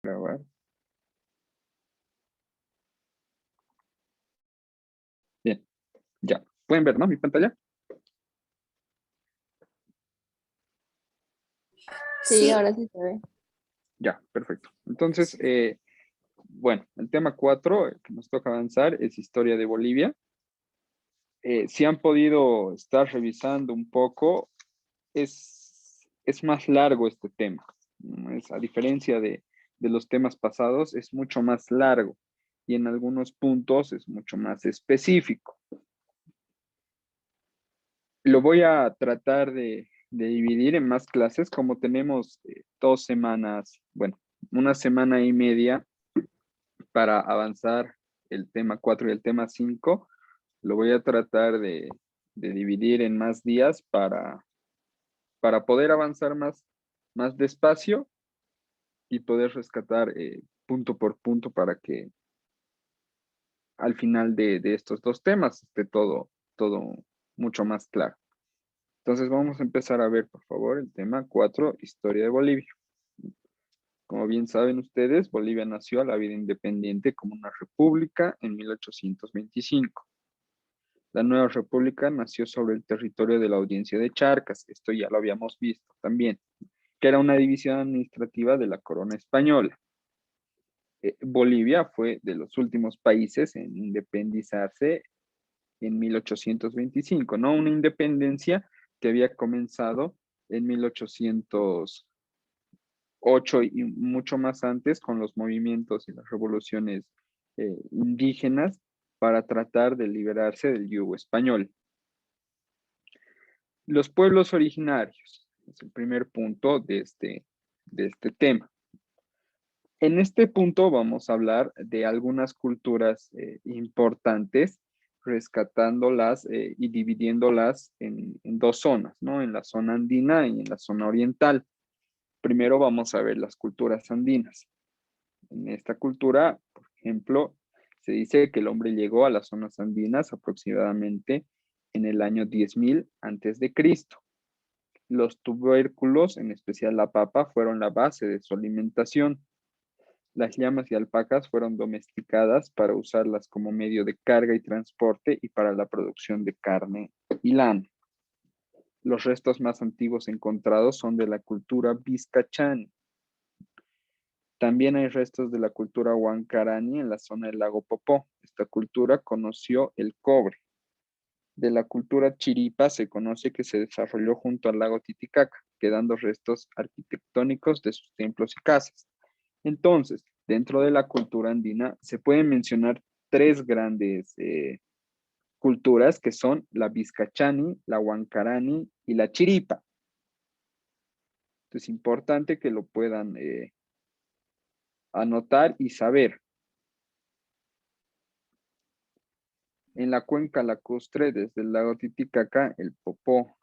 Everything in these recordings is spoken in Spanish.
Grabar. Bien, ya. ¿Pueden ver, no? Mi pantalla. Sí, Sí, ahora sí se ve. Ya, perfecto. Entonces, bueno, el tema 4 que nos toca avanzar es historia de Bolivia. Si han podido estar revisando un poco, es más largo este tema. ¿No? A diferencia de los temas pasados, es mucho más largo y en algunos puntos es mucho más específico. Lo voy a tratar de dividir en más clases, como tenemos 2 semanas, bueno, una semana y media para avanzar el tema 4 y el tema 5. Lo voy a tratar de dividir en más días para poder avanzar más despacio y poder rescatar punto por punto para que al final de estos 2 temas esté todo mucho más claro. Entonces vamos a empezar a ver, por favor, el tema 4, historia de Bolivia. Como bien saben ustedes, Bolivia nació a la vida independiente como una república en 1825. La nueva república nació sobre el territorio de la Audiencia de Charcas, esto ya lo habíamos visto también, que era una división administrativa de la corona española. Bolivia fue de los últimos países en independizarse en 1825, ¿no? Una independencia que había comenzado en 1808 y mucho más antes con los movimientos y las revoluciones indígenas para tratar de liberarse del yugo español. Los pueblos originarios es el primer punto de este tema. En este punto vamos a hablar de algunas culturas importantes, rescatándolas y dividiéndolas en 2 zonas, ¿no? En la zona andina y en la zona oriental. Primero vamos a ver las culturas andinas. En esta cultura, por ejemplo, se dice que el hombre llegó a las zonas andinas aproximadamente en el año 10.000 antes de Cristo. Los tubérculos, en especial la papa, fueron la base de su alimentación. Las llamas y alpacas fueron domesticadas para usarlas como medio de carga y transporte y para la producción de carne y lana. Los restos más antiguos encontrados son de la cultura Vizcachani. También hay restos de la cultura Huancarani en la zona del lago Popó. Esta cultura conoció el cobre. De la cultura Chiripa se conoce que se desarrolló junto al lago Titicaca, quedando restos arquitectónicos de sus templos y casas. Entonces, dentro de la cultura andina se pueden mencionar 3 grandes culturas que son la Vizcachani, la Huancarani y la Chiripa. Entonces, es importante que lo puedan anotar y saber. En la cuenca lacustre, desde el lago Titicaca, el Popó,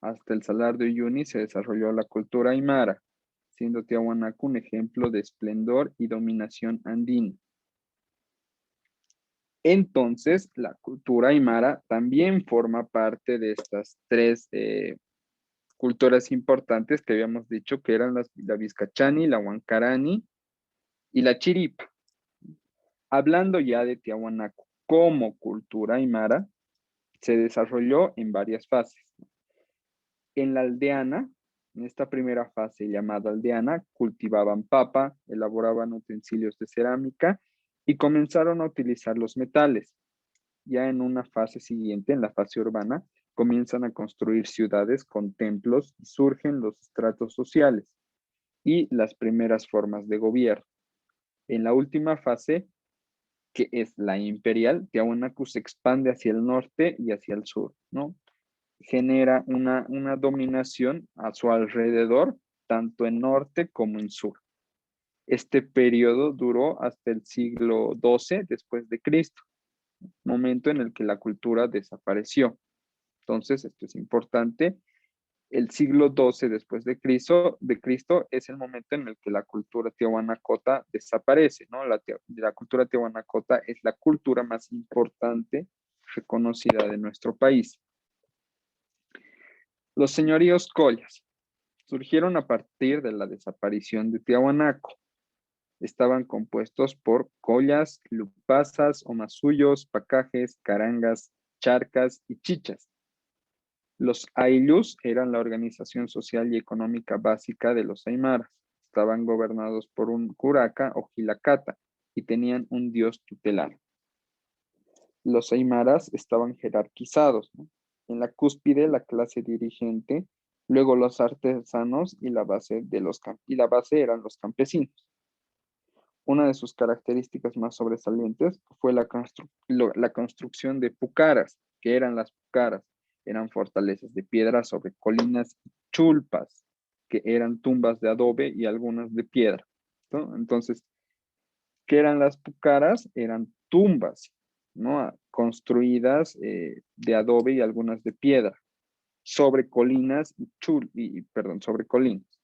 hasta el Salar de Uyuni, se desarrolló la cultura aymara, siendo Tiahuanaco un ejemplo de esplendor y dominación andina. Entonces, la cultura aymara también forma parte de estas 3 culturas importantes que habíamos dicho que eran la Vizcachani, la Huancarani y la Chiripa. Hablando ya de Tiahuanaco como cultura aymara, se desarrolló en varias fases. En la aldeana, en esta primera fase llamada aldeana, cultivaban papa, elaboraban utensilios de cerámica y comenzaron a utilizar los metales. Ya en una fase siguiente, en la fase urbana, comienzan a construir ciudades con templos y surgen los estratos sociales y las primeras formas de gobierno. En la última fase, que es la imperial, Tiahuanaco se expande hacia el norte y hacia el sur, ¿no? Genera una dominación a su alrededor, tanto en norte como en sur. Este periodo duró hasta el siglo XII después de Cristo, momento en el que la cultura desapareció. Entonces, esto es importante. El siglo XII después de Cristo es el momento en el que la cultura tiahuanacota desaparece, ¿no? La cultura tiahuanacota es la cultura más importante reconocida de nuestro país. Los señoríos collas surgieron a partir de la desaparición de Tiahuanaco. estaban compuestos por collas, lupasas, omasuyos, pacajes, carangas, charcas y chichas. Los ayllus eran la organización social y económica básica de los aymaras. Estaban gobernados por un curaca o gilacata y tenían un dios tutelar. Los aymaras estaban jerarquizados, ¿no? En la cúspide, la clase dirigente, luego los artesanos y la base eran los campesinos. Una de sus características más sobresalientes fue la construcción de pucaras. ¿Que eran las pucaras? Eran fortalezas de piedra sobre colinas y chulpas, que eran tumbas de adobe y algunas de piedra, ¿no? Entonces, ¿qué eran las pucaras? Eran tumbas, ¿no? Construidas de adobe y algunas de piedra, sobre colinas sobre colinas.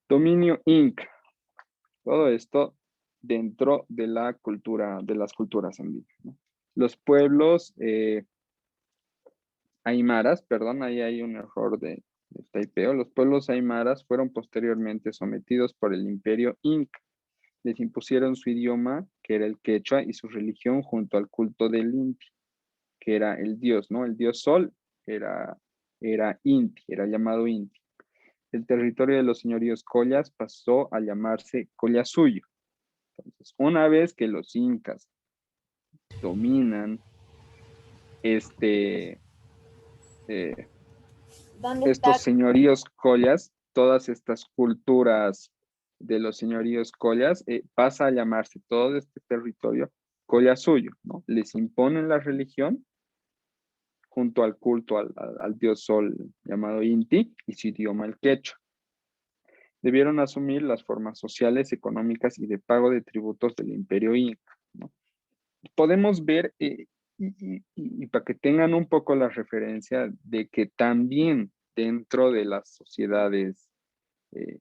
Dominio Inca. Todo esto dentro de la cultura, de las culturas andígenas, ¿no? Los pueblos aymaras, perdón, ahí hay un error de taipeo. Los pueblos aymaras fueron posteriormente sometidos por el imperio Inca. Les impusieron su idioma, que era el quechua, y su religión junto al culto del Inti, que era el dios, ¿no? El dios Sol era Inti, era llamado Inti. El territorio de los señoríos collas pasó a llamarse Collasuyo. Entonces, una vez que los incas dominan este, eh, ¿Dónde estos está? señoríos collas, todas estas culturas de los señoríos collas, pasa a llamarse todo este territorio collasuyo, ¿no? Les imponen la religión junto al culto al dios sol llamado Inti y su idioma el quechua. Debieron asumir las formas sociales, económicas y de pago de tributos del imperio inca, ¿no? Podemos ver, y para que tengan un poco la referencia de que también dentro de las sociedades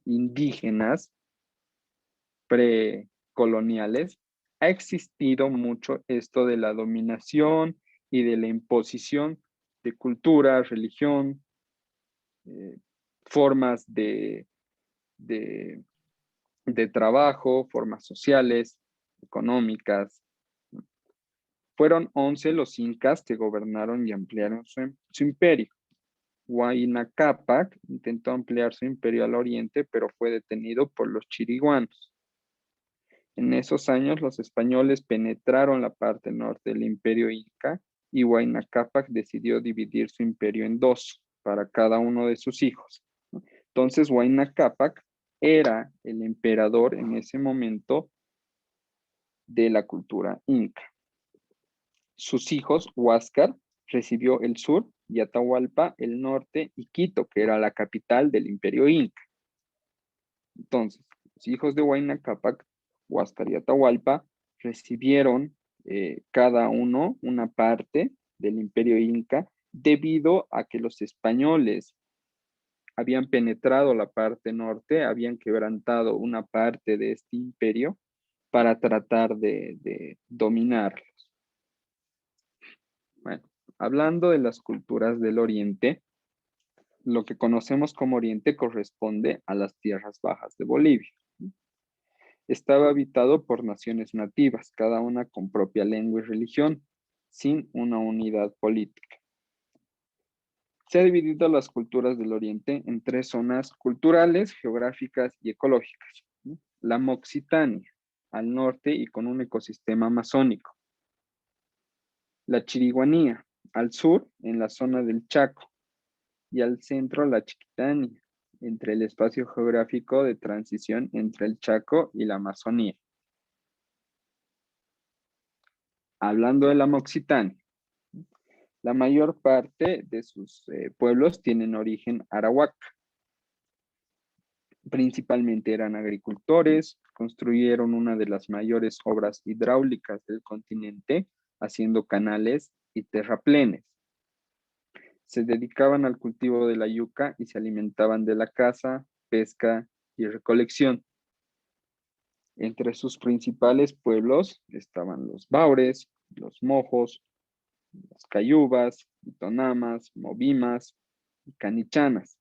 indígenas precoloniales ha existido mucho esto de la dominación y de la imposición de cultura, religión, eh, formas de, de trabajo, formas sociales, económicas. Fueron 11 los incas que gobernaron y ampliaron su imperio. Huayna Cápac intentó ampliar su imperio al oriente, pero fue detenido por los chiriguanos. En esos años, los españoles penetraron la parte norte del imperio inca y Huayna Cápac decidió dividir su imperio en dos para cada uno de sus hijos. Entonces, Huayna Cápac era el emperador en ese momento de la cultura inca. Sus hijos, Huáscar, recibió el sur y Atahualpa el norte y Quito, que era la capital del imperio inca. Entonces, los hijos de Huayna Cápac, Huáscar y Atahualpa, recibieron cada uno una parte del imperio inca debido a que los españoles habían penetrado la parte norte, habían quebrantado una parte de este imperio para tratar de dominarlo. Bueno, hablando de las culturas del Oriente, lo que conocemos como Oriente corresponde a las tierras bajas de Bolivia. Estaba habitado por naciones nativas, cada una con propia lengua y religión, sin una unidad política. Se ha dividido las culturas del Oriente en tres zonas culturales, geográficas y ecológicas. La Moxitania, al norte y con un ecosistema amazónico. La Chiriguanía, al sur, en la zona del Chaco, y al centro la Chiquitania, entre el espacio geográfico de transición entre el Chaco y la Amazonía. Hablando de la Moxitania, la mayor parte de sus pueblos tienen origen arawak. Principalmente eran agricultores, construyeron una de las mayores obras hidráulicas del continente, haciendo canales y terraplenes. Se dedicaban al cultivo de la yuca y se alimentaban de la caza, pesca y recolección. Entre sus principales pueblos estaban los Baures, los Mojos, los Cayubas, Tonamas, Movimas y Canichanas.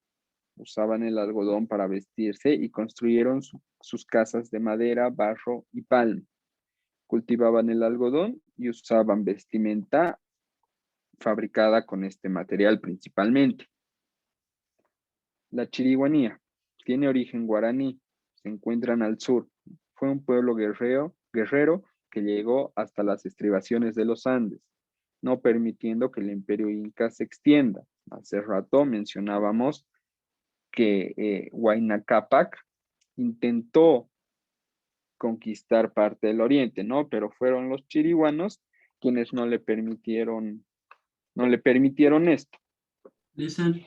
usaban el algodón para vestirse y construyeron sus casas de madera, barro y palma. Cultivaban el algodón y usaban vestimenta fabricada con este material principalmente. La chiriguanía tiene origen guaraní, se encuentran al sur. Fue un pueblo guerrero que llegó hasta las estribaciones de los Andes, no permitiendo que el imperio inca se extienda. Hace rato mencionábamos que Huayna Cápac intentó conquistar parte del oriente, ¿no? Pero fueron los chiriguanos quienes no le permitieron esto. Dicen,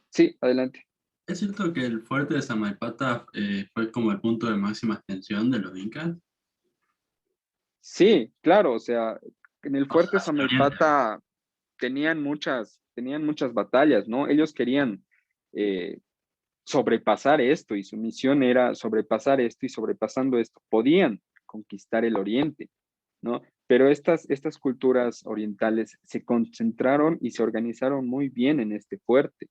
Sí, adelante. ¿es cierto que el fuerte de Samaipata fue como el punto de máxima extensión de los incas? Sí, claro, o sea, en el O sea, fuerte hacia el oriente. Samaipata tenían muchas batallas, ¿no? Ellos querían eh, sobrepasar esto y su misión era sobrepasar esto y sobrepasando esto podían conquistar el oriente, ¿no? Pero estas culturas orientales se concentraron y se organizaron muy bien en este fuerte.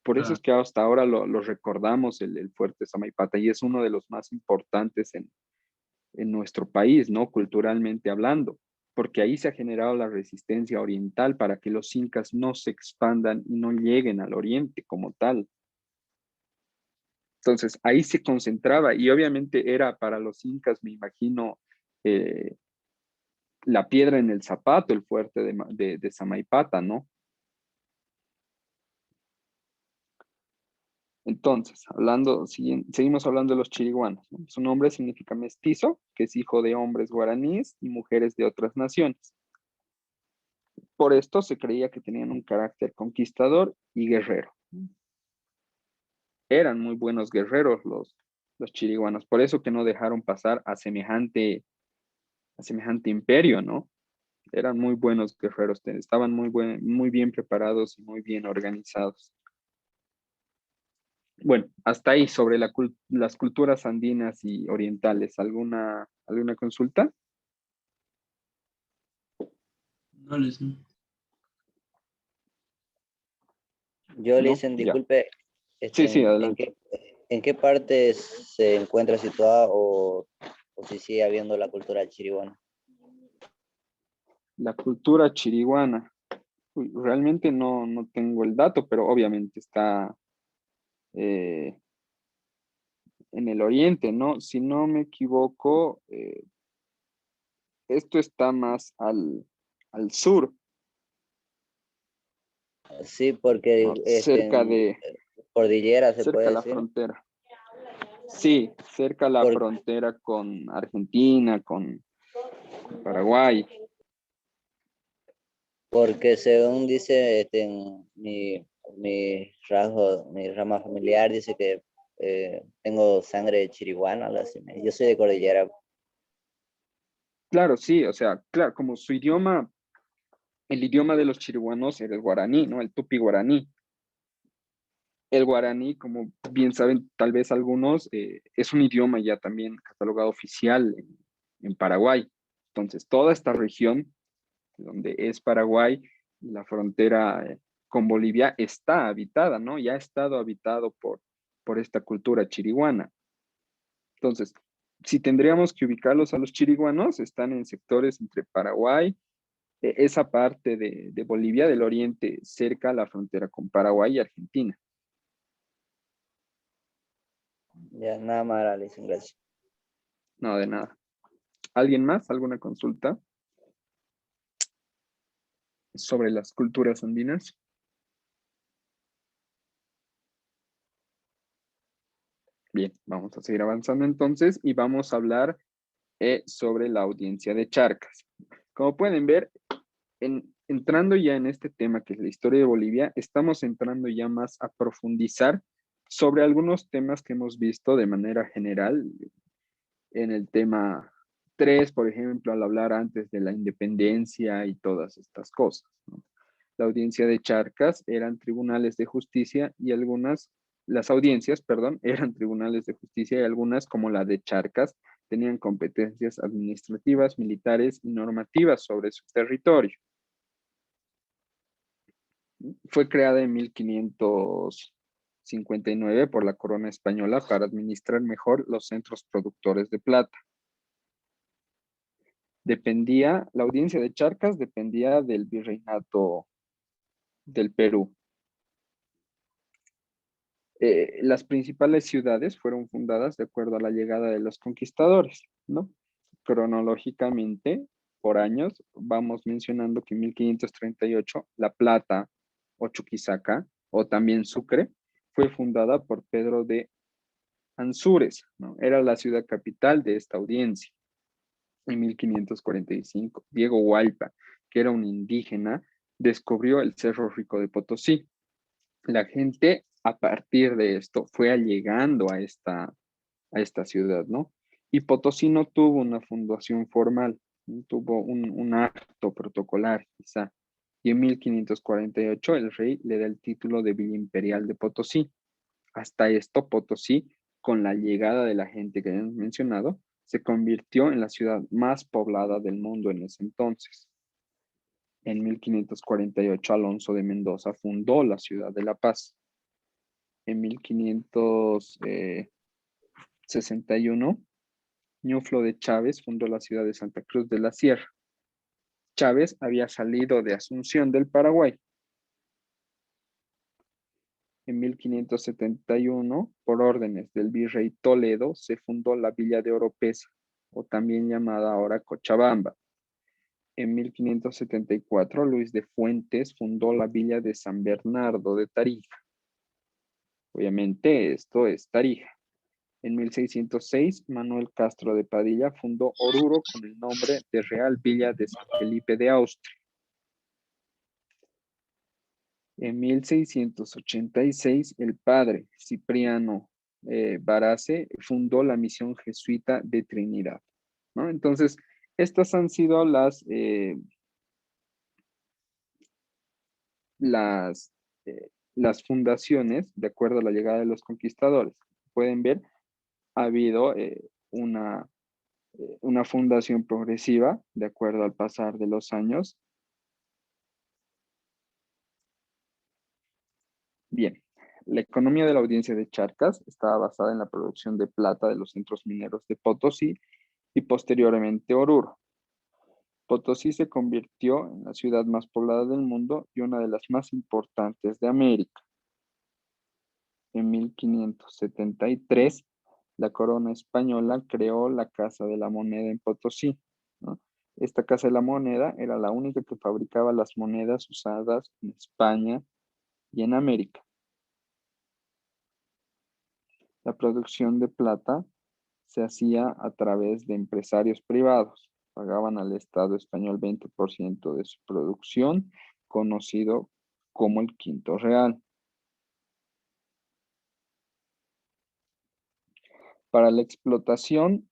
Por eso Claro. es que hasta ahora lo recordamos, el fuerte Samaipata, y es uno de los más importantes en nuestro país, ¿no? Culturalmente hablando, porque ahí se ha generado la resistencia oriental para que los incas no se expandan y no lleguen al oriente como tal. Entonces, ahí se concentraba y obviamente era para los incas, me imagino, eh, la piedra en el zapato, el fuerte de Samaipata, ¿no? Entonces, seguimos hablando de los chiriguanos, ¿no? Su nombre significa mestizo, que es hijo de hombres guaraníes y mujeres de otras naciones. Por esto se creía que tenían un carácter conquistador y guerrero. Eran muy buenos guerreros los chiriguanos, por eso que no dejaron pasar a semejante imperio, ¿no? Eran muy buenos guerreros, estaban muy bien preparados y muy bien organizados. Bueno, hasta ahí sobre las culturas andinas y orientales. ¿Alguna consulta? No, dicen. Yo, ¿No? Listen, Ya. disculpe, Sí, sí, ¿en adelante. qué parte se encuentra situada o si sigue habiendo la cultura chiriguana? La cultura chiriguana. Uy, realmente no tengo el dato, pero obviamente está eh, en el oriente, ¿no? Si no me equivoco, esto está más al sur, Sí, porque ¿no? cordillera se Cerca puede a la decir, frontera. Sí, cerca a la por- frontera con Argentina, con Paraguay. porque según dice en mi rama familiar, dice que tengo sangre chiriguana, algo así. Yo soy de cordillera. Claro, sí, o sea, claro, como su idioma, el idioma de los chiriguanos era el guaraní, ¿no? El tupi guaraní. El guaraní, como bien saben tal vez algunos, es un idioma ya también catalogado oficial en Paraguay. Entonces, toda esta región, donde es Paraguay, la frontera con Bolivia, está habitada, ¿no? Ya ha estado habitado por esta cultura chiriguana. Entonces, si tendríamos que ubicarlos a los chiriguanos, están en sectores entre Paraguay, esa parte de Bolivia del oriente, cerca a la frontera con Paraguay y Argentina. Ya, nada más, Listen, gracias. No, de nada. ¿Alguien más? ¿Alguna consulta sobre las culturas andinas? Bien, vamos a seguir avanzando entonces y vamos a hablar sobre la audiencia de Charcas. Como pueden ver, entrando ya en este tema que es la historia de Bolivia, estamos entrando ya más a profundizar sobre algunos temas que hemos visto de manera general en el tema 3, por ejemplo, al hablar antes de la independencia y todas estas cosas, ¿no? La audiencia de Charcas eran tribunales de justicia y las audiencias, perdón, eran tribunales de justicia y algunas, como la de Charcas, tenían competencias administrativas, militares y normativas sobre su territorio. Fue creada en 1500, 59 por la corona española para administrar mejor los centros productores de plata. La audiencia de Charcas dependía del virreinato del Perú. Las principales ciudades fueron fundadas de acuerdo a la llegada de los conquistadores, ¿no? Cronológicamente, por años, vamos mencionando que en 1538 La Plata o Chuquisaca, o también Sucre, fue fundada por Pedro de Ansúrez, ¿no? Era la ciudad capital de esta audiencia. En 1545, Diego Hualpa, que era un indígena, descubrió el Cerro Rico de Potosí. La gente, a partir de esto, fue allegando a esta ciudad, ¿no? Y Potosí no tuvo una fundación formal, no tuvo un acto protocolar, quizá. Y en 1548 el rey le da el título de Villa Imperial de Potosí. Hasta esto, Potosí, con la llegada de la gente que hemos mencionado, se convirtió en la ciudad más poblada del mundo en ese entonces. En 1548, Alonso de Mendoza fundó la ciudad de La Paz. En 1561, Ñuflo de Chávez fundó la ciudad de Santa Cruz de la Sierra. Chávez había salido de Asunción del Paraguay. En 1571, por órdenes del virrey Toledo, se fundó la villa de Oropesa, o también llamada ahora Cochabamba. En 1574, Luis de Fuentes fundó la villa de San Bernardo de Tarija. Obviamente esto es Tarija. En 1606, Manuel Castro de Padilla fundó Oruro con el nombre de Real Villa de San Felipe de Austria. En 1686, el padre Cipriano Barace fundó la misión jesuita de Trinidad, ¿no? Entonces, estas han sido las, las fundaciones de acuerdo a la llegada de los conquistadores. Pueden ver, ha habido una fundación progresiva de acuerdo al pasar de los años. Bien, la economía de la audiencia de Charcas estaba basada en la producción de plata de los centros mineros de Potosí y posteriormente Oruro. Potosí se convirtió en la ciudad más poblada del mundo y una de las más importantes de América. En 1573, la corona española creó la Casa de la Moneda en Potosí, ¿no? Esta Casa de la Moneda era la única que fabricaba las monedas usadas en España y en América. La producción de plata se hacía a través de empresarios privados. Pagaban al Estado español 20% de su producción, conocido como el quinto real. Para la explotación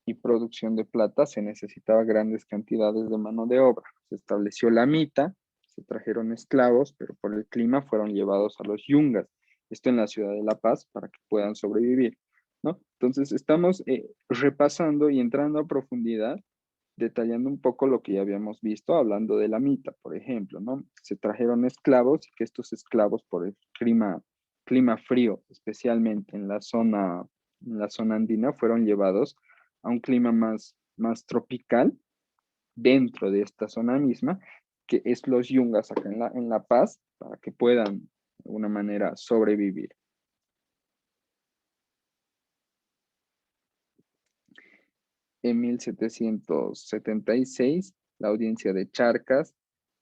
y producción de plata se necesitaba grandes cantidades de mano de obra. Se estableció la mita, se trajeron esclavos, pero por el clima fueron llevados a los yungas. Esto en la ciudad de La Paz para que puedan sobrevivir, ¿no? Entonces estamos repasando y entrando a profundidad, detallando un poco lo que ya habíamos visto, hablando de la mita, por ejemplo, ¿no? Se trajeron esclavos y que estos esclavos por el clima frío, especialmente en la zona andina, fueron llevados a un clima más tropical dentro de esta zona misma, que es los yungas acá en la Paz, para que puedan de alguna manera sobrevivir. En 1776, la audiencia de Charcas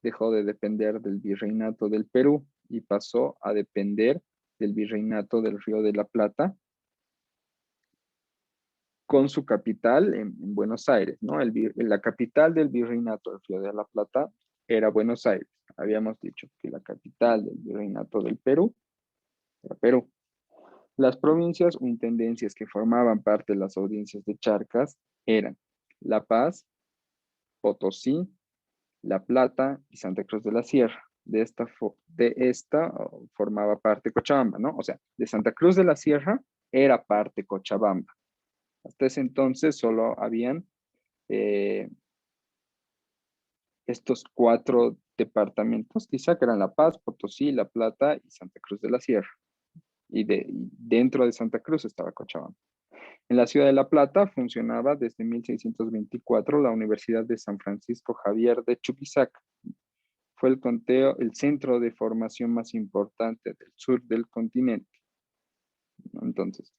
dejó de depender del virreinato del Perú y pasó a depender del virreinato del Río de la Plata, con su capital en Buenos Aires, ¿no? La capital del virreinato del Río de la Plata era Buenos Aires. Habíamos dicho que la capital del virreinato del Perú era Perú. Las provincias o intendencias que formaban parte de las audiencias de Charcas eran La Paz, Potosí, La Plata y Santa Cruz de la Sierra. De esta formaba parte Cochabamba, ¿no? O sea, de Santa Cruz de la Sierra era parte Cochabamba. Hasta ese entonces solo habían estos 4 departamentos, quizá que eran La Paz, Potosí, La Plata y Santa Cruz de la Sierra. y dentro de Santa Cruz estaba Cochabamba. En la ciudad de La Plata funcionaba desde 1624 la Universidad de San Francisco Javier de Chuquisaca. Fue el centro de formación más importante del sur del continente, ¿no? Entonces,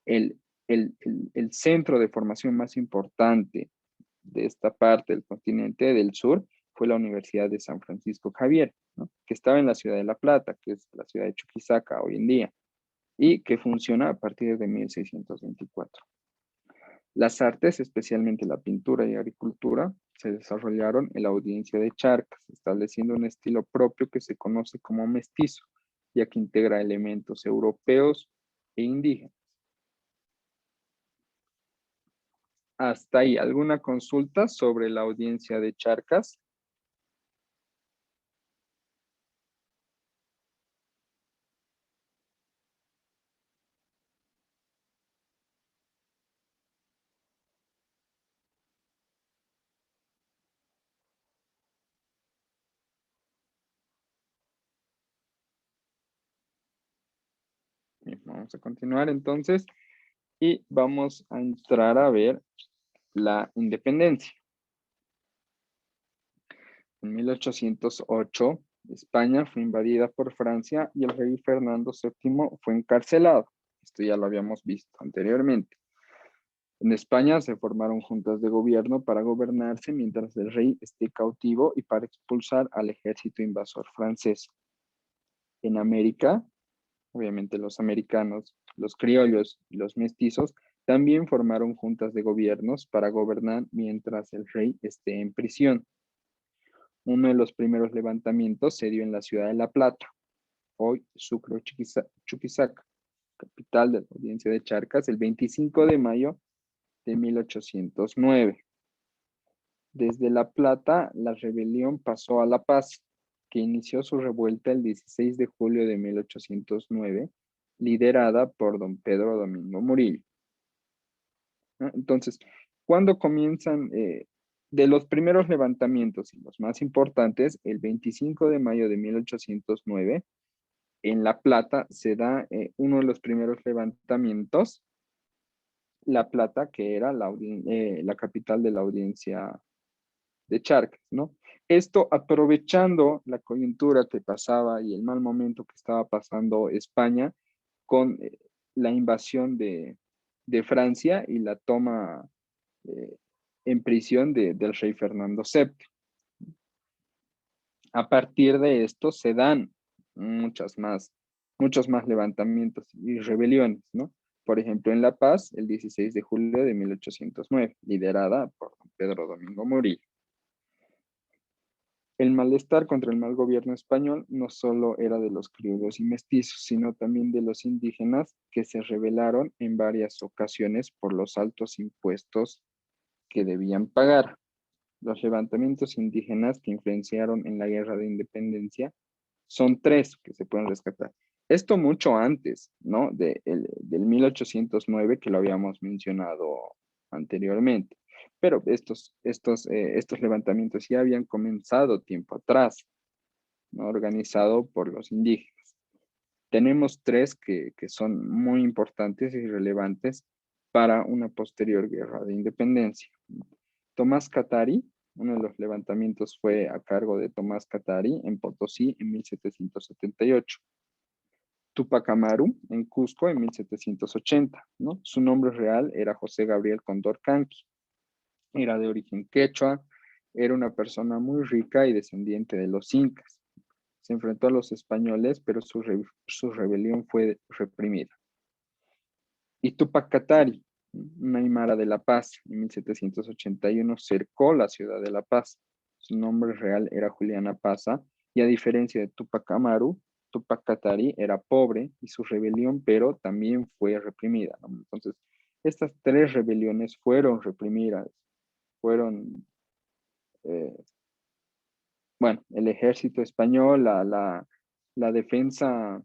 el, el centro de formación más importante de esta parte del continente del sur fue la Universidad de San Francisco Javier, ¿no? Que estaba en la ciudad de La Plata, que es la ciudad de Chuquisaca hoy en día, y que funciona a partir de 1624. Las artes, especialmente la pintura y agricultura, se desarrollaron en la audiencia de Charcas, estableciendo un estilo propio que se conoce como mestizo, ya que integra elementos europeos e indígenas. Hasta ahí, ¿alguna consulta sobre la audiencia de Charcas? Bien, vamos a continuar entonces y vamos a entrar a ver la independencia. En 1808, España fue invadida por Francia y el rey Fernando VII fue encarcelado. Esto ya lo habíamos visto anteriormente. En España se formaron juntas de gobierno para gobernarse mientras el rey esté cautivo y para expulsar al ejército invasor francés. En América, obviamente los americanos, los criollos y los mestizos también formaron juntas de gobiernos para gobernar mientras el rey esté en prisión. Uno de los primeros levantamientos se dio en la ciudad de La Plata, hoy Sucre, Chuquisaca, capital de la audiencia de Charcas, el 25 de mayo de 1809. Desde La Plata, la rebelión pasó a La Paz, que inició su revuelta el 16 de julio de 1809, liderada por don Pedro Domingo Murillo, ¿no? Entonces, ¿cuándo comienzan de los primeros levantamientos y los más importantes? El 25 de mayo de 1809, en La Plata se da uno de los primeros levantamientos, La Plata, que era la capital de la audiencia de Charcas, ¿no? Esto aprovechando la coyuntura que pasaba y el mal momento que estaba pasando España con la invasión de Francia y la toma eh, en prisión del rey Fernando VII. A partir de esto se dan muchos más levantamientos y rebeliones, ¿no? Por ejemplo, en La Paz, el 16 de julio de 1809, liderada por Pedro Domingo Murillo. El malestar contra el mal gobierno español no solo era de los criollos y mestizos, sino también de los indígenas que se rebelaron en varias ocasiones por los altos impuestos que debían pagar. Los levantamientos indígenas que influenciaron en la guerra de independencia son tres que se pueden rescatar. Esto mucho antes, ¿no? Del 1809 que lo habíamos mencionado anteriormente. Pero estos levantamientos ya habían comenzado tiempo atrás, ¿no? Organizado por los indígenas. Tenemos tres que son muy importantes y relevantes para una posterior guerra de independencia. Tomás Catari, uno de los levantamientos fue a cargo de Tomás Catari en Potosí en 1778. Tupac Amaru en Cusco en 1780, ¿no? Su nombre real era José Gabriel Condorcanqui. Era de origen quechua, era una persona muy rica y descendiente de los incas. Se enfrentó a los españoles, pero su rebelión fue reprimida. Y Tupac Katari, una aymara de La Paz, en 1781 cercó la ciudad de La Paz. Su nombre real era Juliana Paza, y a diferencia de Tupac Amaru, Tupac Katari era pobre y su rebelión, pero también fue reprimida, ¿no? Entonces, estas tres rebeliones fueron reprimidas, fueron, eh, bueno, el ejército español, la defensa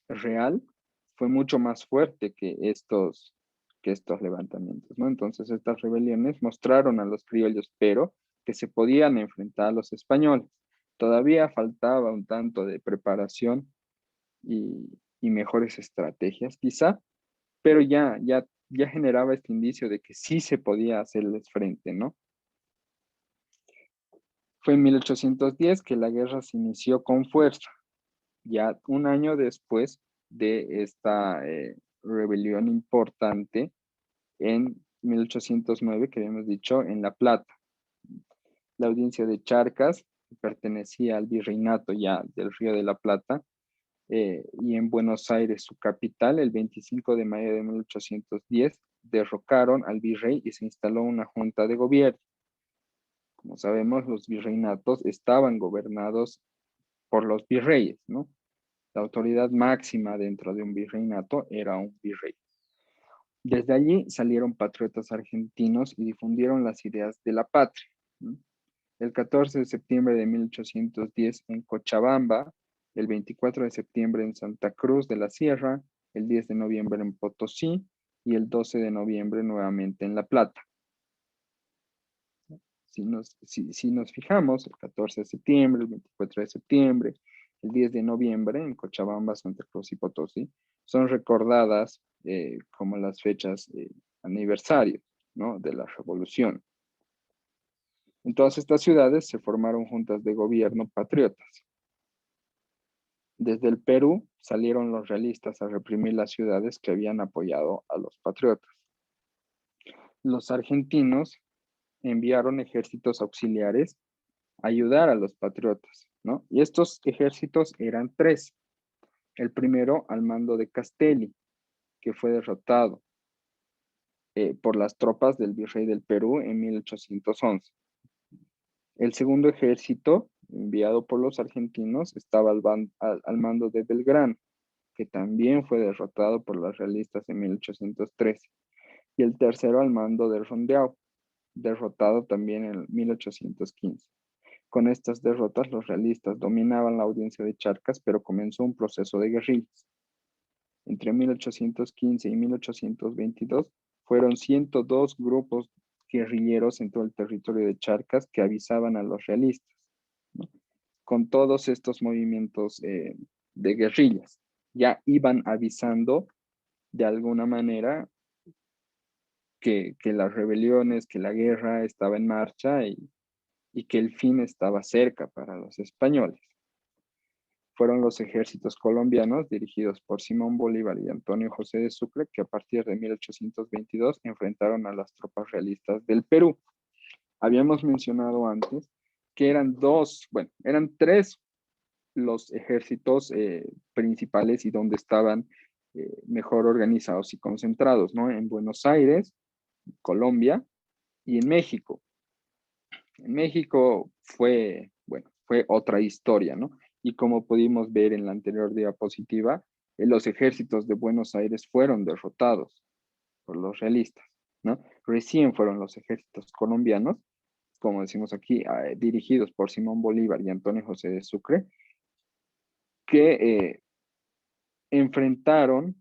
real fue mucho más fuerte que estos levantamientos, ¿no? Entonces estas rebeliones mostraron a los criollos, pero que se podían enfrentar a los españoles. Todavía faltaba un tanto de preparación y y mejores estrategias quizá, pero ya generaba este indicio de que sí se podía hacerles frente, ¿no? Fue en 1810 que la guerra se inició con fuerza, ya un año después de esta rebelión importante en 1809, que habíamos dicho, en La Plata. La audiencia de Charcas, que pertenecía al virreinato ya del Río de la Plata, y en Buenos Aires, su capital, el 25 de mayo de 1810, derrocaron al virrey y se instaló una junta de gobierno. Como sabemos, los virreinatos estaban gobernados por los virreyes, ¿no? La autoridad máxima dentro de un virreinato era un virrey. Desde allí salieron patriotas argentinos y difundieron las ideas de la patria, ¿no? El 14 de septiembre de 1810 en Cochabamba, el 24 de septiembre en Santa Cruz de la Sierra, el 10 de noviembre en Potosí y el 12 de noviembre nuevamente en La Plata. Si nos fijamos, el 14 de septiembre, el 24 de septiembre, el 10 de noviembre en Cochabamba, Santa Cruz y Potosí, son recordadas como las fechas aniversarios, ¿no?, de la revolución. En todas estas ciudades se formaron juntas de gobierno patriotas. Desde el Perú salieron los realistas a reprimir las ciudades que habían apoyado a los patriotas. Los argentinos enviaron ejércitos auxiliares a ayudar a los patriotas, ¿no? Y estos ejércitos eran tres. El primero al mando de Castelli, que fue derrotado por las tropas del virrey del Perú en 1811. El segundo ejército, enviado por los argentinos, estaba al mando de Belgrano, que también fue derrotado por los realistas en 1813. Y el tercero al mando de Rondeau, derrotado también en 1815. Con estas derrotas, los realistas dominaban la audiencia de Charcas, pero comenzó un proceso de guerrillas. Entre 1815 y 1822 fueron 102 grupos guerrilleros en todo el territorio de Charcas que avisaban a los realistas, ¿no? Con todos estos movimientos de guerrillas, ya iban avisando de alguna manera que las rebeliones, que la guerra estaba en marcha y que el fin estaba cerca para los españoles. Fueron los ejércitos colombianos dirigidos por Simón Bolívar y Antonio José de Sucre que a partir de 1822 enfrentaron a las tropas realistas del Perú. Habíamos mencionado antes que eran tres los ejércitos principales y donde estaban mejor organizados y concentrados, ¿no? En Buenos Aires, Colombia y en México. En México fue otra historia, ¿no? Y como pudimos ver en la anterior diapositiva, los ejércitos de Buenos Aires fueron derrotados por los realistas, ¿no? Recién fueron los ejércitos colombianos, como decimos aquí, dirigidos por Simón Bolívar y Antonio José de Sucre, que enfrentaron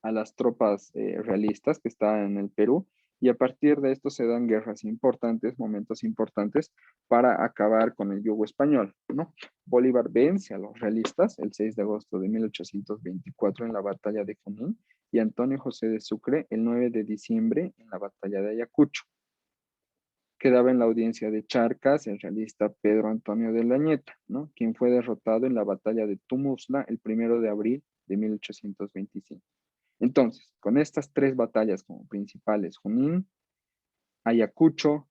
a las tropas realistas que estaban en el Perú, y a partir de esto se dan guerras importantes, momentos importantes para acabar con el yugo español, ¿no? Bolívar vence a los realistas el 6 de agosto de 1824 en la batalla de Junín y Antonio José de Sucre el 9 de diciembre en la batalla de Ayacucho. Quedaba en la audiencia de Charcas el realista Pedro Antonio de Lañeta, ¿no?, quien fue derrotado en la batalla de Tumusla el 1 de abril de 1825. Entonces, con estas tres batallas como principales, Junín, Ayacucho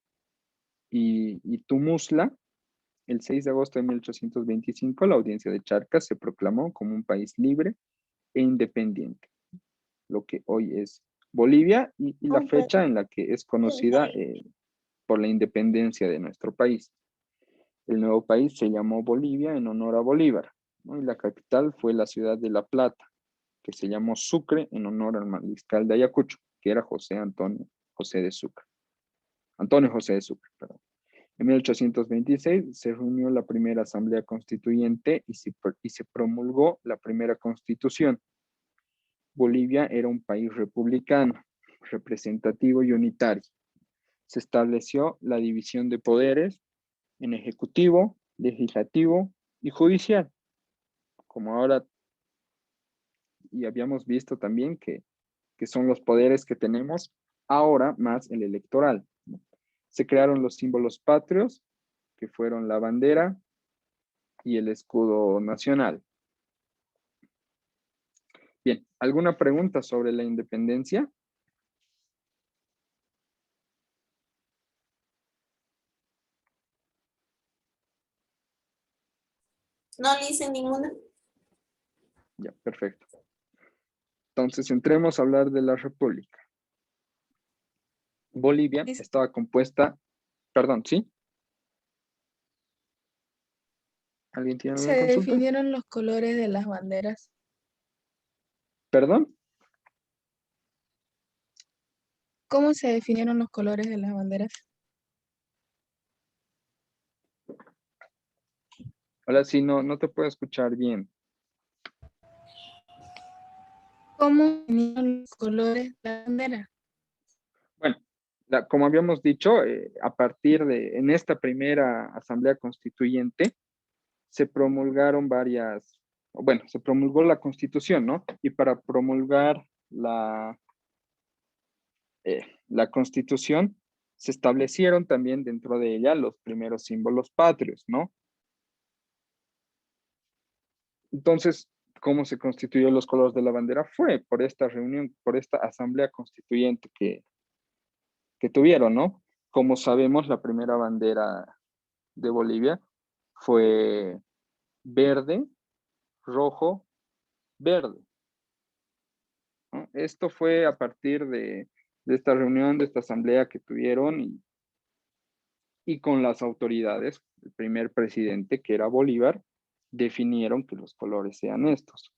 y Tumusla, el 6 de agosto de 1825, la audiencia de Charcas se proclamó como un país libre e independiente, lo que hoy es Bolivia y la fecha en la que es conocida por la independencia de nuestro país. El nuevo país se llamó Bolivia en honor a Bolívar, ¿no? Y la capital fue la ciudad de La Plata, que se llamó Sucre en honor al mariscal de Ayacucho, que era Antonio José de Sucre. Perdón. En 1826 se reunió la primera asamblea constituyente y se promulgó la primera constitución. Bolivia era un país republicano, representativo y unitario. Se estableció la división de poderes en ejecutivo, legislativo y judicial. Como ahora y habíamos visto también que son los poderes que tenemos ahora más el electoral, ¿no? Se crearon los símbolos patrios, que fueron la bandera y el escudo nacional. Bien, ¿alguna pregunta sobre la independencia? No le hice ninguna. Ya, perfecto. Entonces, entremos a hablar de la República. Bolivia Dice- estaba compuesta, perdón, ¿sí? ¿Alguien tiene Se alguna consulta? definieron los colores de las banderas. ¿Perdón? ¿Cómo se definieron los colores de las banderas? Ahora sí, no te puedo escuchar bien. ¿Cómo definieron los colores de la bandera? Bueno, como habíamos dicho, a partir en esta primera asamblea constituyente, se promulgaron se promulgó la Constitución, ¿no? Y para promulgar la Constitución, se establecieron también dentro de ella los primeros símbolos patrios, ¿no? Entonces, ¿cómo se constituyó los colores de la bandera? Fue por esta reunión, por esta asamblea constituyente que tuvieron, ¿no? Como sabemos, la primera bandera de Bolivia fue verde, rojo, verde, ¿no? Esto fue a partir de esta reunión, de esta asamblea que tuvieron y con las autoridades, el primer presidente, que era Bolívar, definieron que los colores sean estos.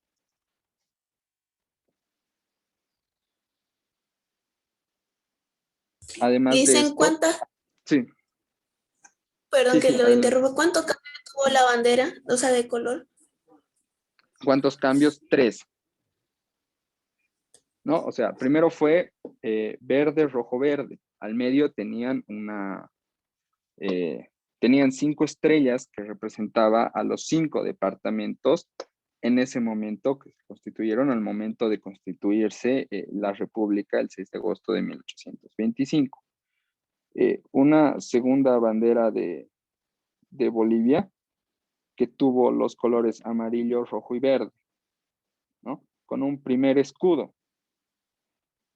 Además de Dicen esto, cuántas, sí, perdón sí, que sí, lo adelante. interrumpa, ¿cuánto cambio tuvo la bandera? O sea, de color. ¿Cuántos cambios? 3, ¿no? O sea, primero fue verde, rojo, verde. Al medio tenían 5 estrellas que representaba a los 5 departamentos en ese momento que se constituyeron al momento de constituirse la República el 6 de agosto de 1825. Una segunda bandera de Bolivia que tuvo los colores amarillo, rojo y verde, ¿no? Con un primer escudo.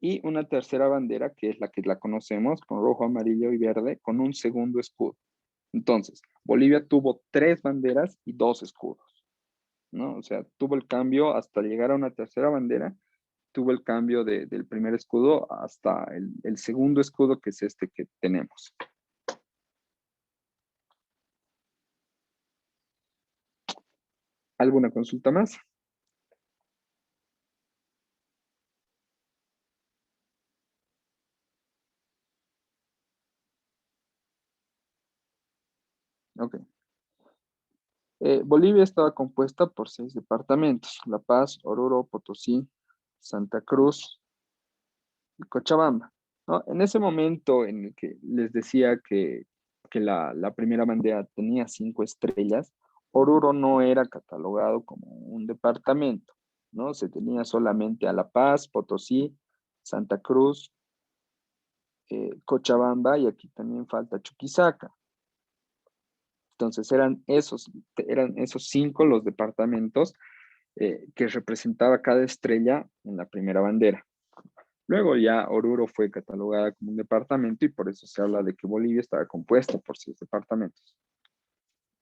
Y una tercera bandera, que es la que la conocemos, con rojo, amarillo y verde, con un segundo escudo. Entonces, Bolivia tuvo 3 banderas y 2 escudos, ¿no? O sea, tuvo el cambio hasta llegar a una tercera bandera, tuvo el cambio del primer escudo hasta el segundo escudo, que es este que tenemos. ¿Alguna consulta más? Ok. Bolivia estaba compuesta por 6 departamentos: La Paz, Oruro, Potosí, Santa Cruz y Cochabamba, ¿no? En ese momento en el que les decía que la primera bandera tenía 5 estrellas, Oruro no era catalogado como un departamento, ¿no? Se tenía solamente a La Paz, Potosí, Santa Cruz, Cochabamba y aquí también falta Chuquisaca. Entonces eran esos 5 los departamentos que representaba cada estrella en la primera bandera. Luego ya Oruro fue catalogada como un departamento y por eso se habla de que Bolivia estaba compuesta por 6 departamentos: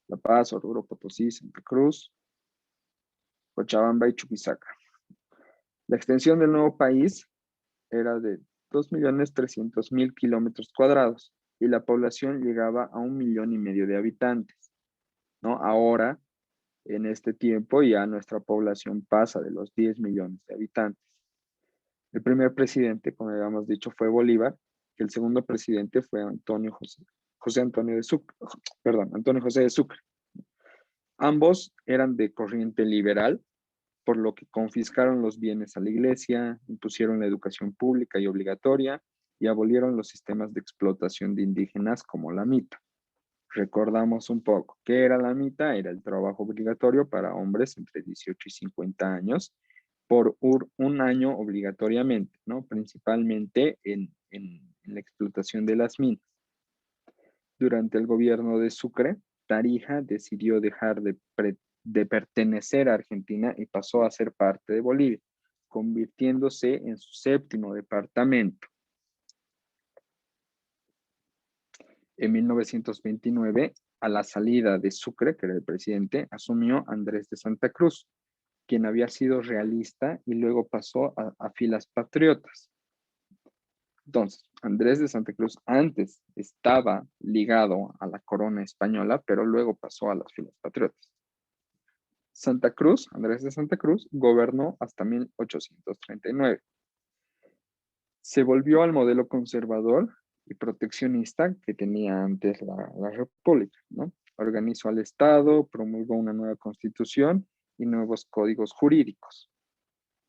La Paz, Oruro, Potosí, Santa Cruz, Cochabamba y Chuquisaca. La extensión del nuevo país era de 2.300.000 kilómetros cuadrados y la población llegaba a 1,5 millones de habitantes, ¿no? Ahora, en este tiempo, ya nuestra población pasa de los 10 millones de habitantes. El primer presidente, como habíamos dicho, fue Bolívar, y el segundo presidente fue Antonio José de Sucre. Ambos eran de corriente liberal, por lo que confiscaron los bienes a la iglesia, impusieron la educación pública y obligatoria y abolieron los sistemas de explotación de indígenas como la mita. Recordamos un poco, ¿qué era la mita? Era el trabajo obligatorio para hombres entre 18 y 50 años por un año obligatoriamente, ¿no? Principalmente en la explotación de las minas. Durante el gobierno de Sucre, Tarija decidió dejar de pertenecer a Argentina y pasó a ser parte de Bolivia, convirtiéndose en su séptimo departamento. En 1929, a la salida de Sucre, que era el presidente, asumió Andrés de Santa Cruz, quien había sido realista y luego pasó a filas patriotas. Entonces, Andrés de Santa Cruz antes estaba ligado a la corona española, pero luego pasó a las filas patriotas. Santa Cruz, Andrés de Santa Cruz, gobernó hasta 1839. Se volvió al modelo conservador y proteccionista que tenía antes la República, ¿no? Organizó al Estado, promulgó una nueva constitución y nuevos códigos jurídicos.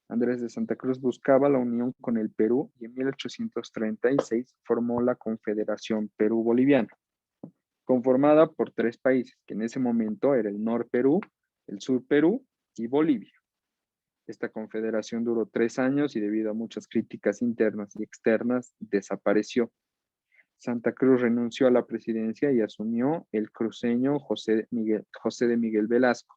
Andrés de Santa Cruz buscaba la unión con el Perú y en 1836 formó la Confederación Perú-Boliviana, conformada por 3 países, que en ese momento era el Nor Perú, el Sur Perú y Bolivia. Esta confederación duró 3 años y debido a muchas críticas internas y externas, desapareció. Santa Cruz renunció a la presidencia y asumió el cruceño José de Miguel Velasco.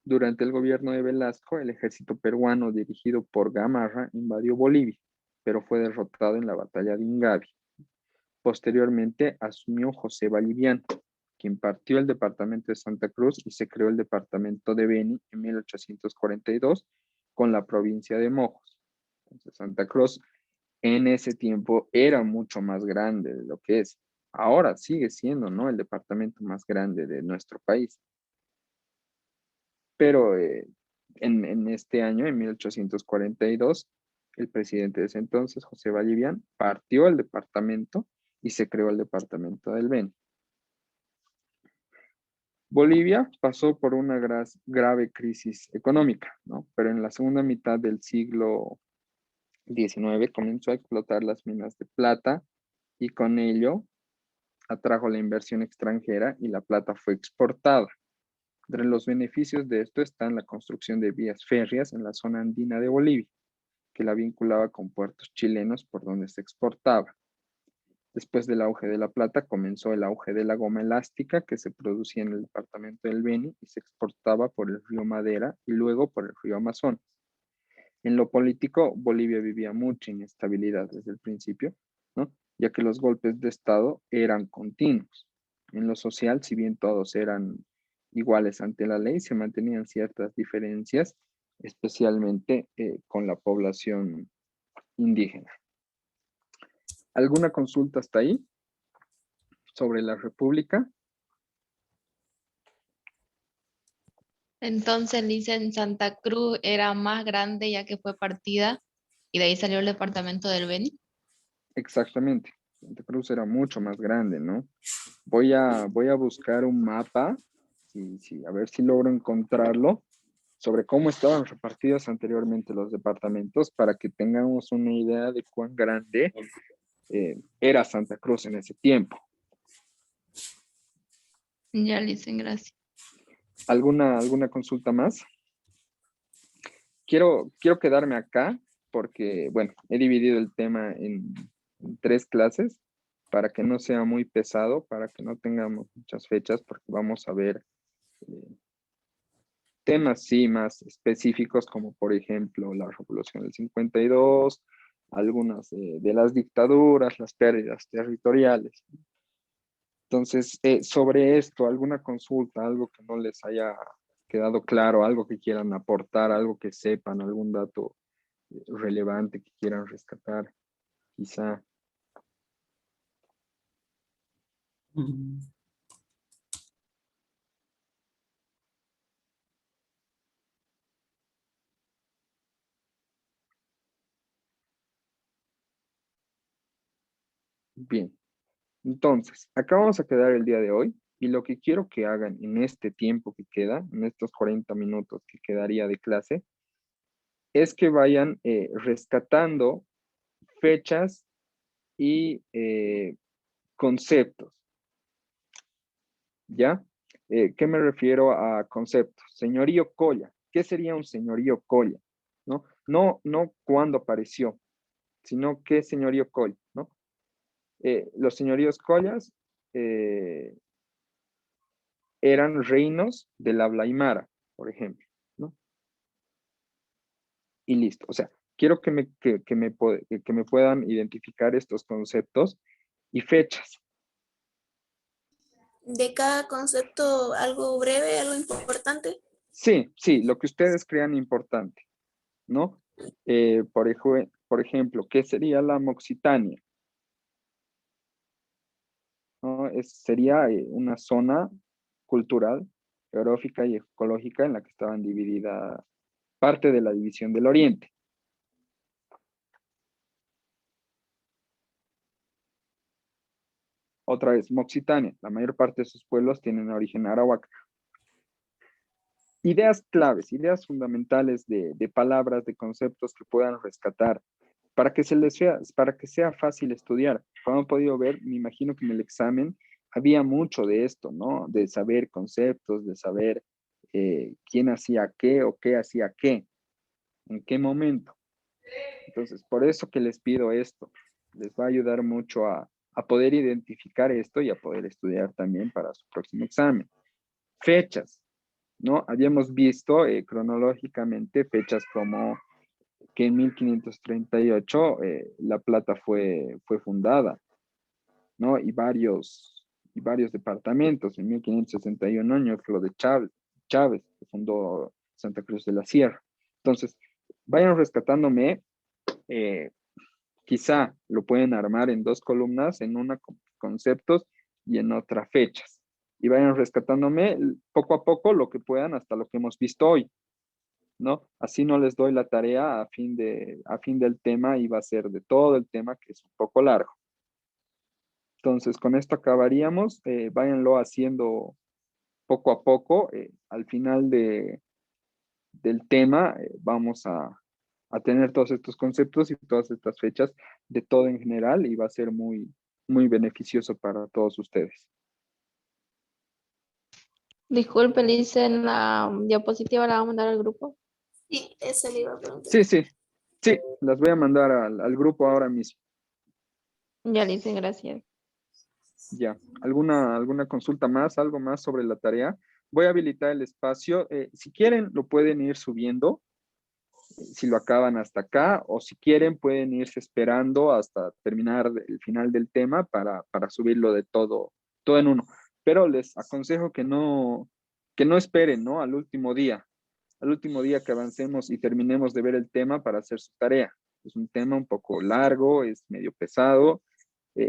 Durante el gobierno de Velasco, el ejército peruano dirigido por Gamarra invadió Bolivia, pero fue derrotado en la batalla de Ingavi. Posteriormente asumió José Vallivian, quien partió el departamento de Santa Cruz y se creó el departamento de Beni en 1842 con la provincia de Mojos. Entonces, Santa Cruz en ese tiempo era mucho más grande de lo que es. Ahora sigue siendo, ¿no?, el departamento más grande de nuestro país. Pero en este año, en 1842, el presidente de ese entonces, José Vallivian, partió el departamento y se creó el departamento del Beni. Bolivia pasó por una grave crisis económica, ¿no? Pero en la segunda mitad del siglo XIX comenzó a explotar las minas de plata y con ello atrajo la inversión extranjera y la plata fue exportada. Entre los beneficios de esto están la construcción de vías férreas en la zona andina de Bolivia, que la vinculaba con puertos chilenos por donde se exportaba. Después del auge de la plata comenzó el auge de la goma elástica que se producía en el departamento del Beni y se exportaba por el río Madera y luego por el río Amazonas. En lo político, Bolivia vivía mucha inestabilidad desde el principio, ¿no?, ya que los golpes de Estado eran continuos. En lo social, si bien todos eran iguales ante la ley, se mantenían ciertas diferencias, especialmente con la población indígena. ¿Alguna consulta hasta ahí sobre la República? Entonces dicen Santa Cruz era más grande ya que fue partida y de ahí salió el departamento del Beni. Exactamente. Santa Cruz era mucho más grande, ¿no? Voy a buscar un mapa, a ver si logro encontrarlo, sobre cómo estaban repartidos anteriormente los departamentos para que tengamos una idea de cuán grande era Santa Cruz en ese tiempo. Ya le dicen gracias. ¿Alguna consulta más? Quiero quedarme acá porque, bueno, he dividido el tema en 3 clases para que no sea muy pesado, para que no tengamos muchas fechas, porque vamos a ver temas sí más específicos, como por ejemplo la Revolución del 52, algunas de las dictaduras, las pérdidas territoriales. Entonces, sobre esto, ¿alguna consulta, algo que no les haya quedado claro, algo que quieran aportar, algo que sepan, algún dato relevante que quieran rescatar, quizá? Bien, entonces, acá vamos a quedar el día de hoy y lo que quiero que hagan en este tiempo que queda, en estos 40 minutos que quedaría de clase, es que vayan rescatando fechas y conceptos, ¿ya? ¿Qué me refiero a conceptos? Señorío Colla, ¿qué sería un señorío colla? ¿No? No cuándo apareció, sino qué señorío colla, ¿no? Los señoríos collas eran reinos del habla aymara, por ejemplo, ¿no? Y listo. O sea, quiero que me puedan identificar estos conceptos y fechas. De cada concepto, algo breve, algo importante. Sí, lo que ustedes crean importante, ¿no? Por ejemplo, ¿qué sería la Moxitania? ¿No? Sería una zona cultural, geográfica y ecológica en la que estaban divididas parte de la división del Oriente. Otra vez, Moxitania. La mayor parte de sus pueblos tienen origen arawak. Ideas claves, ideas fundamentales de palabras, de conceptos que puedan rescatar para que para que sea fácil estudiar. Como han podido ver, me imagino que en el examen había mucho de esto, ¿no? De saber conceptos, de saber quién hacía qué o qué hacía qué, en qué momento. Entonces, por eso que les pido esto. Les va a ayudar mucho a poder identificar esto y a poder estudiar también para su próximo examen. Fechas, ¿no? Habíamos visto cronológicamente fechas como que en 1538 La Plata fue fundada, ¿no? Y varios departamentos. En 1561 Ñuflo de Chávez, que fundó Santa Cruz de la Sierra. Entonces, vayan rescatándome, quizá lo pueden armar en dos columnas, en una con conceptos y en otra fechas. Y vayan rescatándome poco a poco lo que puedan hasta lo que hemos visto hoy, ¿no? Así no les doy la tarea a fin del tema y va a ser de todo el tema que es un poco largo. Entonces, con esto acabaríamos. Váyanlo haciendo poco a poco. Al final del tema vamos a tener todos estos conceptos y todas estas fechas de todo en general y va a ser muy, muy beneficioso para todos ustedes. Disculpe, le hice en la diapositiva, la va a mandar al grupo. Sí, eso le iba a preguntar. Sí, las voy a mandar al grupo ahora mismo. Ya le hice, gracias. Ya, ¿alguna consulta más, algo más sobre la tarea? Voy a habilitar el espacio. Si quieren, lo pueden ir subiendo, si lo acaban hasta acá, o si quieren, pueden irse esperando hasta terminar el final del tema para subirlo de todo en uno. Pero les aconsejo que no esperen, ¿no? Al último día que avancemos y terminemos de ver el tema para hacer su tarea. Es un tema un poco largo, es medio pesado.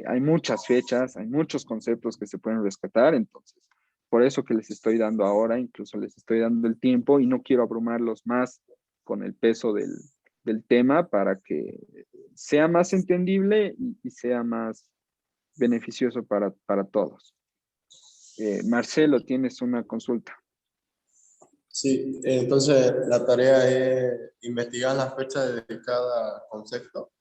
Hay muchas fechas, hay muchos conceptos que se pueden rescatar, entonces, por eso que les estoy dando ahora, incluso les estoy dando el tiempo y no quiero abrumarlos más con el peso del tema para que sea más entendible y sea más beneficioso para todos. Marcelo, tienes una consulta. Sí, entonces la tarea es investigar la fecha de cada concepto.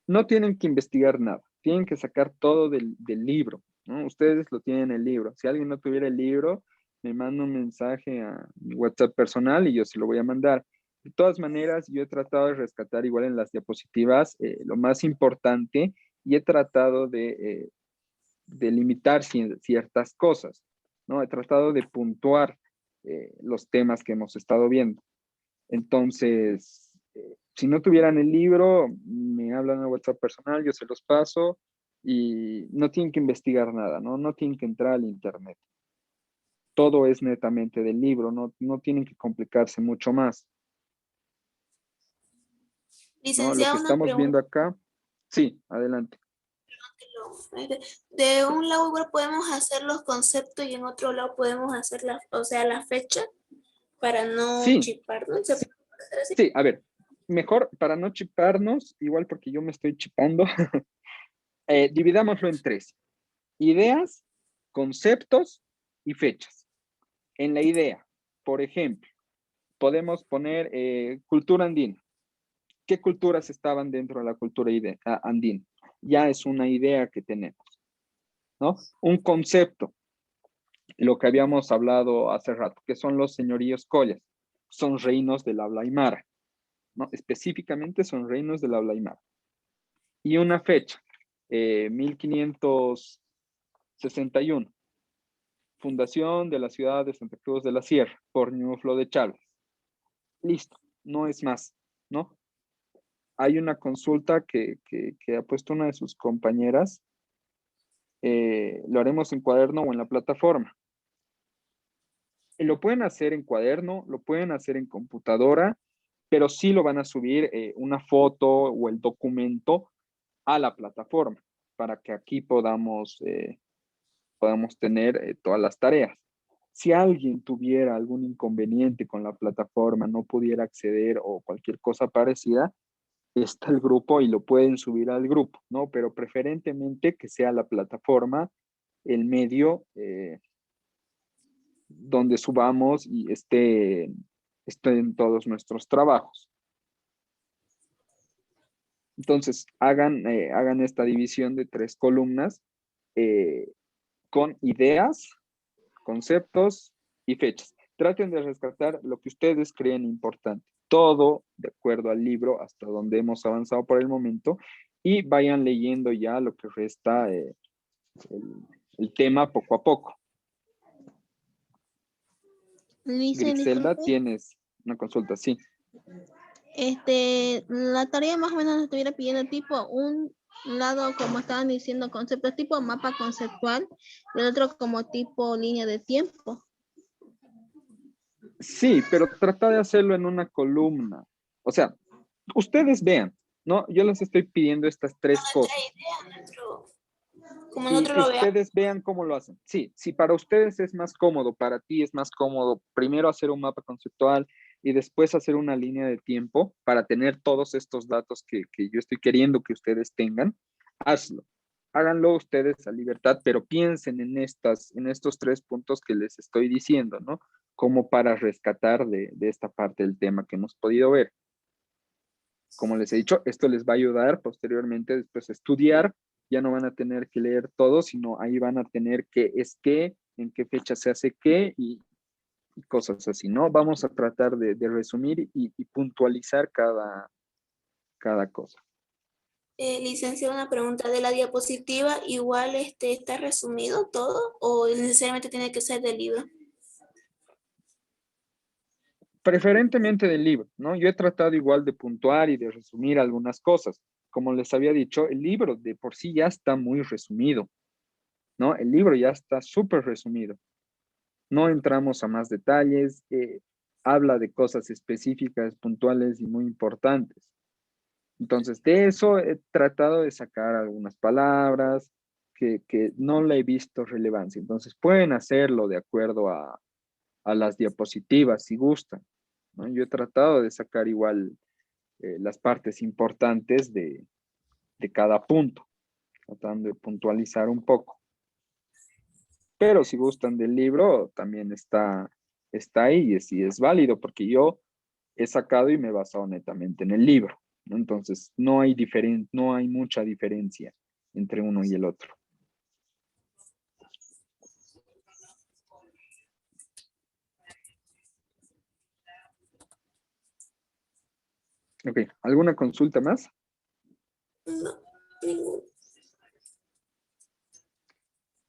No tienen que investigar nada, tienen que sacar todo del libro, ¿no? Ustedes lo tienen en el libro. Si alguien no tuviera el libro, me manda un mensaje a mi WhatsApp personal y yo se lo voy a mandar. De todas maneras, yo he tratado de rescatar igual en las diapositivas lo más importante y he tratado de limitar ciertas cosas, ¿no? He tratado de puntuar los temas que hemos estado viendo. Entonces, si no tuvieran el libro, me hablan en WhatsApp personal, yo se los paso y no tienen que investigar nada, ¿no? No tienen que entrar al internet. Todo es netamente del libro, no tienen que complicarse mucho más, ¿no? Lo Licenciada, que una estamos pregunta. viendo acá, sí, adelante. De un lado podemos hacer los conceptos y en otro lado podemos hacer la fecha para no Sí, chiparnos. ¿Se puede hacer así? sí, a ver, mejor para no chiparnos, igual porque yo me estoy chipando, dividámoslo en tres: ideas, conceptos y fechas. En la idea, por ejemplo, podemos poner cultura andina. ¿Qué culturas estaban dentro de la cultura andina? Ya es una idea que tenemos, ¿no? Un concepto, lo que habíamos hablado hace rato, que son los señoríos collas. son reinos del habla aymara, ¿no? Específicamente son reinos del habla aymara. Y una fecha, 1561, fundación de la ciudad de Santa Cruz de la Sierra por Ñuflo de Chávez. Listo, no es más, ¿no? Hay una consulta que ha puesto una de sus compañeras. Lo haremos en cuaderno o en la plataforma. Lo pueden hacer en cuaderno, lo pueden hacer en computadora, pero sí lo van a subir una foto o el documento a la plataforma para que aquí podamos tener todas las tareas. Si alguien tuviera algún inconveniente con la plataforma, no pudiera acceder o cualquier cosa parecida, está el grupo y lo pueden subir al grupo, ¿no? Pero preferentemente que sea la plataforma el medio donde subamos y estén todos nuestros trabajos. Entonces, hagan esta división de 3 columnas con ideas, conceptos y fechas. Traten de rescatar lo que ustedes creen importante. Todo de acuerdo al libro, hasta donde hemos avanzado por el momento, y vayan leyendo ya lo que resta el tema poco a poco. Griselda, tienes una consulta, sí. La tarea más o menos nos estuviera pidiendo tipo un lado, como estaban diciendo, conceptos tipo mapa conceptual, y el otro como tipo línea de tiempo. Sí, pero trata de hacerlo en una columna. O sea, ustedes vean, ¿no? Yo les estoy pidiendo estas 3 cosas. Como Y nosotros que lo veamos. ustedes vean cómo lo hacen. Sí, si para ustedes es más cómodo, para ti es más cómodo, primero hacer un mapa conceptual y después hacer una línea de tiempo para tener todos estos datos que yo estoy queriendo que ustedes tengan, hazlo. Háganlo ustedes a libertad, pero piensen en estos 3 puntos que les estoy diciendo, ¿no? Como para rescatar de esta parte del tema que hemos podido ver. Como les he dicho, esto les va a ayudar posteriormente después a estudiar. Ya no van a tener que leer todo, sino ahí van a tener qué es qué, en qué fecha se hace qué y cosas así, ¿no? Vamos a tratar de resumir y puntualizar cada cosa. Licenciada, una pregunta de la diapositiva, igual está resumido todo o necesariamente tiene que ser del libro. Preferentemente del libro, ¿no? Yo he tratado igual de puntuar y de resumir algunas cosas. Como les había dicho, el libro de por sí ya está muy resumido, ¿no? El libro ya está súper resumido. No entramos a más detalles, habla de cosas específicas, puntuales y muy importantes. Entonces, de eso he tratado de sacar algunas palabras que no le he visto relevancia. Entonces, pueden hacerlo de acuerdo a las diapositivas si gustan, ¿no? Yo he tratado de sacar igual las partes importantes de cada punto, tratando de puntualizar un poco. Pero si gustan del libro, también está ahí y es válido porque yo he sacado y me he basado netamente en el libro, ¿no? Entonces, no hay mucha diferencia entre uno y el otro. Ok, ¿alguna consulta más? No, ningún.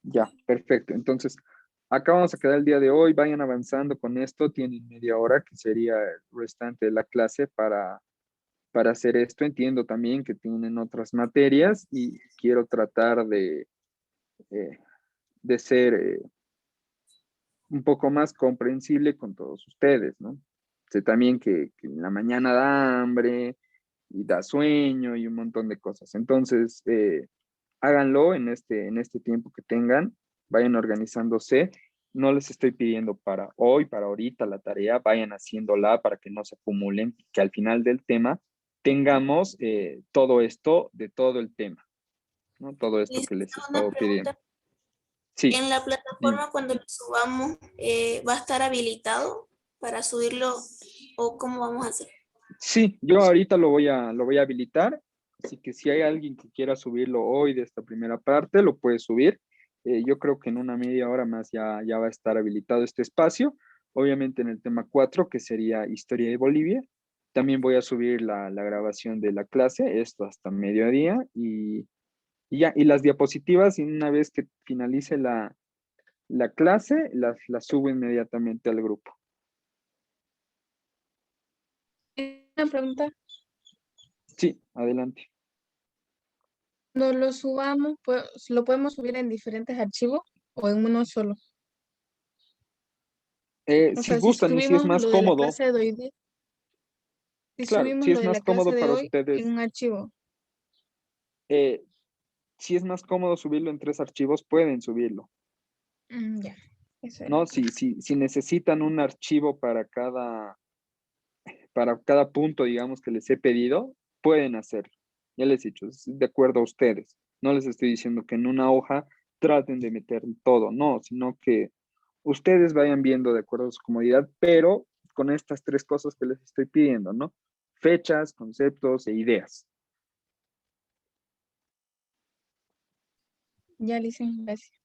Ya, perfecto. Entonces, acá vamos a quedar el día de hoy. Vayan avanzando con esto. Tienen media hora, que sería el restante de la clase para hacer esto. Entiendo también que tienen otras materias y quiero tratar de ser un poco más comprensible con todos ustedes, ¿no? Sé también que en la mañana da hambre y da sueño y un montón de cosas. Entonces, háganlo en este tiempo que tengan, vayan organizándose. No les estoy pidiendo para hoy, para ahorita la tarea, vayan haciéndola para que no se acumulen, que al final del tema tengamos todo esto de todo el tema, ¿no? Todo esto que les he Una estado pidiendo. pregunta. Sí, En la dime. plataforma cuando lo subamos, ¿va a estar habilitado para subirlo o cómo vamos a hacer? Sí, yo ahorita lo voy a habilitar, así que si hay alguien que quiera subirlo hoy de esta primera parte, lo puede subir. Yo creo que en una media hora más ya va a estar habilitado este espacio. obviamente en el tema 4, que sería Historia de Bolivia. También voy a subir la grabación de la clase, esto hasta mediodía, y ya, y las diapositivas, y una vez que finalice la clase, las subo inmediatamente al grupo. Una pregunta, Sí, adelante. cuando lo subamos, ¿lo podemos subir en diferentes archivos o en uno solo? O Si sea, si gustan y si es subimos más lo de la cómodo, clase de hoy día, si claro, subimos si lo es de la más clase cómodo de para hoy en ustedes, un archivo. eh, si es más cómodo subirlo en 3 archivos, pueden subirlo, Ya, eso era ¿no? todo. Si necesitan un archivo para cada punto, digamos, que les he pedido, pueden hacerlo. Ya les he dicho, es de acuerdo a ustedes. No les estoy diciendo que en una hoja traten de meter todo, no, sino que ustedes vayan viendo de acuerdo a su comodidad, pero con estas 3 cosas que les estoy pidiendo, ¿no? Fechas, conceptos e ideas. Ya, Licen, gracias.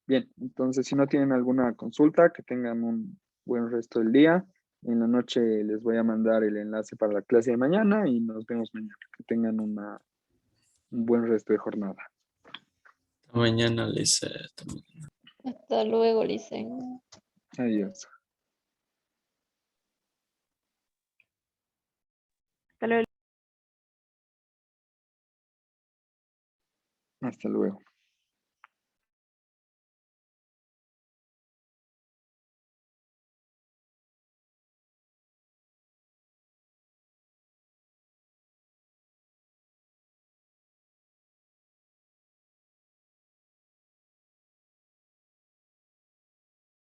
Bien, entonces si no tienen alguna consulta, que tengan un buen resto del día. En la noche les voy a mandar el enlace para la clase de mañana y nos vemos mañana. Que tengan un buen resto de jornada. Hasta mañana, Lizeth. Hasta luego, Licen. Adiós. Hasta luego. Hasta luego.